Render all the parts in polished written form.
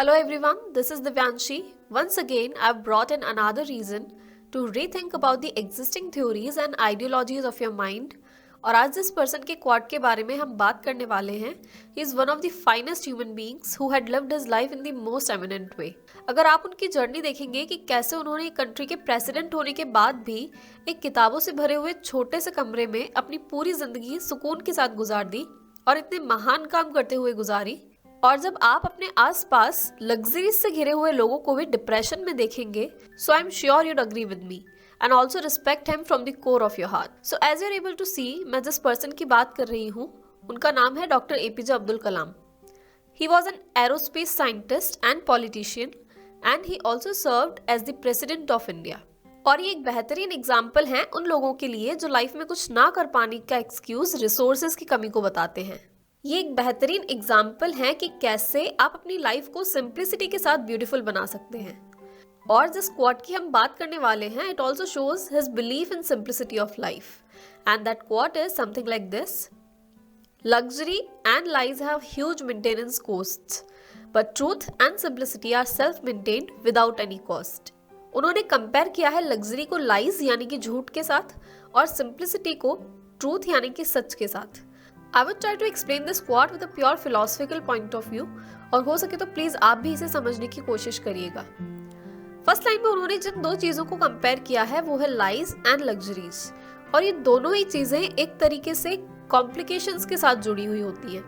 Hello everyone, this is Divyanshi. Once again, I've brought in another reason to rethink about the existing theories and ideologies of your mind. और आज जिस person के quad के बारे में हम बात करने वाले हैं, he is one of the finest human beings who had lived his life in the most eminent way. अगर आप उनकी जर्नी देखेंगे कि कैसे उन्होंने एक कंट्री के प्रेसिडेंट होने के बाद भी एक किताबों से भरे हुए छोटे से कमरे में अपनी पूरी जिंदगी सुकून के साथ गुजार दी और इतने महान काम करते हुए गुजारी, और जब आप अपने आसपास लग्जरीज से घिरे हुए लोगों को भी डिप्रेशन में देखेंगे, so I am sure you'd agree with me and also respect him from the core of your heart. So as you're able to see, मैं जिस person की बात कर रही हूँ उनका नाम है doctor APJ Abdul Kalam. He was an aerospace scientist and politician and he also served as the president of India. और ये एक बेहतरीन एग्जाम्पल है उन लोगों के लिए जो लाइफ में कुछ ना कर पाने का एक्सक्यूज रिसोर्सेज की कमी को बताते हैं. ये एक बेहतरीन एग्जाम्पल है कि कैसे आप अपनी लाइफ को सिंप्लिसिटी के साथ ब्यूटीफुल बना सकते हैं. और जिस क्वाट की हम बात करने वाले हैं, it also shows his belief in simplicity of life, and that quote is something like this: luxury and lies have huge maintenance costs, but truth and simplicity are self maintained without any cost. उन्होंने compare किया है luxury को lies यानी कि झूठ के साथ और सिंप्लिसिटी को ट्रूथ यानी कि सच के साथ. I would try to explain this quote with a pure philosophical point of view, और हो सके तो प्लीज आप भी इसे समझने की कोशिश करिएगा. फर्स्ट लाइन में उन्होंने जिन दो चीजों को कंपेयर किया है वो है लाइज एंड लग्जरीज, और ये दोनों ही चीजें एक तरीके से कॉम्प्लिकेशंस के साथ जुड़ी हुई होती हैं.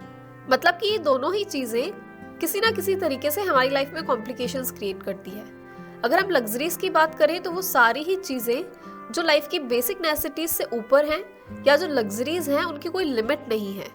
मतलब कि ये दोनों ही चीजें किसी ना किसी तरीके से हमारी लाइफ में कॉम्प्लिकेशंस क्रिएट करती है. अगर हम लग्जरीज की बात करें तो वो सारी ही चीजें जो लाइफ की बेसिक नेसेसिटीज से ऊपर हैं, या जो लग्जरीज हैं उनकी कोई लिमिट नहीं है,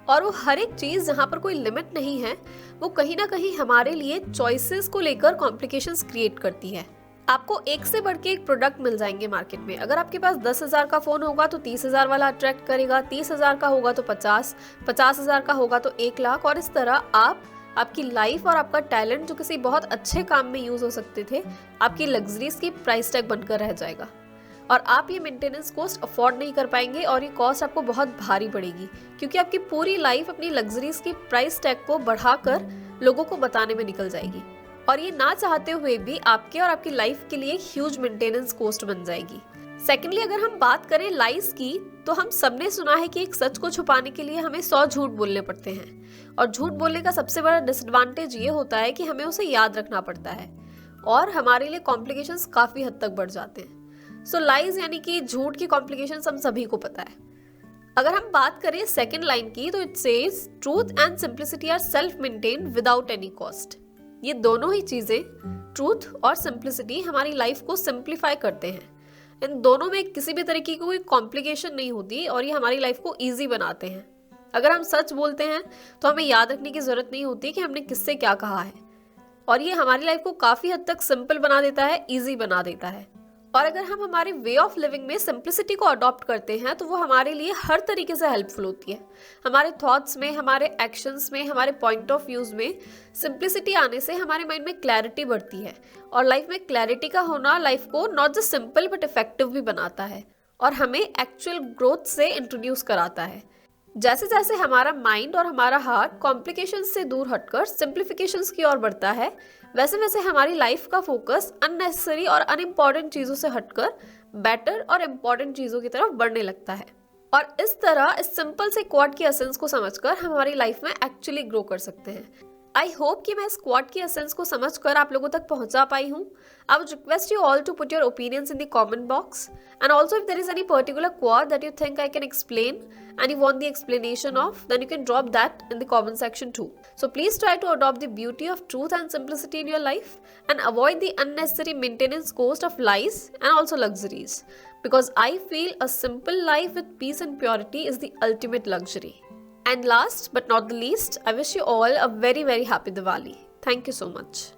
और वो हर एक चीज जहाँ पर कोई लिमिट नहीं है वो कहीं ना कहीं हमारे लिए चॉइसेस को लेकर कॉम्प्लिकेशंस क्रिएट करती है. आपको एक से बढ़ के एक प्रोडक्ट मिल जाएंगे मार्केट में. अगर आपके पास 10,000 का फोन होगा तो 30,000 वाला अट्रैक्ट करेगा, 30,000 का होगा तो 50, 50,000 का होगा तो 1,00,000, और इस तरह आपकी लाइफ और आपका टैलेंट जो किसी बहुत अच्छे काम में यूज हो सकते थे, आपकी लग्जरीज की प्राइस टैग बनकर रह जाएगा, और आप ये मेंटेनेंस कॉस्ट अफोर्ड नहीं कर पाएंगे, और ये कॉस्ट आपको बहुत भारी पड़ेगी क्योंकि आपकी पूरी लाइफ अपनी लग्जरीज की प्राइस टैग को बढ़ाकर लोगों को बताने में निकल जाएगी, और ये ना चाहते हुए भी आपके और आपकी लाइफ के लिए ह्यूज मेंटेनेंस कॉस्ट बन जाएगी. सेकेंडली, अगर हम बात करें लाइज की, तो हम सबने सुना है कि एक सच को छुपाने के लिए हमें 100 झूठ बोलने पड़ते हैं, और झूठ बोलने का सबसे बड़ा डिसएडवांटेज ये होता है कि हमें उसे याद रखना पड़ता है और हमारे लिए कॉम्प्लिकेशंस काफी हद तक बढ़ जाते हैं. सो लाइज यानी कि झूठ की कॉम्प्लिकेशंस हम सभी को पता है. अगर हम बात करें सेकंड लाइन की, तो it says truth and simplicity are self maintained without any cost. ये दोनों ही चीजें, ट्रूथ और सिंप्लिसिटी, हमारी लाइफ को सिंप्लीफाई करते हैं. इन दोनों में किसी भी तरीके की कोई कॉम्प्लिकेशन नहीं होती और ये हमारी लाइफ को ईजी बनाते हैं. अगर हम सच बोलते हैं तो हमें याद रखने की जरूरत नहीं होती कि हमने किससे क्या कहा है, और ये हमारी लाइफ को काफी हद तक सिंपल बना देता है, ईजी बना देता है. और अगर हम हमारे वे ऑफ लिविंग में सिंप्लिसिटी को अडॉप्ट करते हैं तो वो हमारे लिए हर तरीके से हेल्पफुल होती है. हमारे थॉट्स में, हमारे एक्शंस में, हमारे पॉइंट ऑफ व्यूज में सिंप्लिसिटी आने से हमारे माइंड में क्लैरिटी बढ़ती है, और लाइफ में क्लैरिटी का होना लाइफ को not just simple but effective भी बनाता है, और हमें एक्चुअल ग्रोथ से इंट्रोड्यूस कराता है. जैसे जैसे हमारा माइंड और हमारा हार्ट कॉम्प्लिकेशंस से दूर हटकर सिंप्लीफिकेशंस की ओर बढ़ता है, वैसे वैसे हमारी लाइफ का फोकस अननेसेसरी और अनइम्पॉर्टेंट चीज़ों से हटकर बेटर और इम्पॉर्टेंट चीज़ों की तरफ बढ़ने लगता है. और इस तरह इस सिंपल से क्वाड की एसेंस को समझकर हम हमारी लाइफ में एक्चुअली ग्रो कर सकते हैं. आई होप कि मैं इस क्वाड की एसेंस को समझकर आप लोगों तक पहुंचा पाई हूँ. I would request you all to put your opinions in the comment box, and also if there is any particular quote that you think I can explain and you want the explanation of, then you can drop that in the comment section too. So please try to adopt the beauty of truth and simplicity in your life and avoid the unnecessary maintenance cost of lies and also luxuries, because I feel a simple life with peace and purity is the ultimate luxury. And last but not the least, I wish you all a very very happy Diwali. Thank you so much.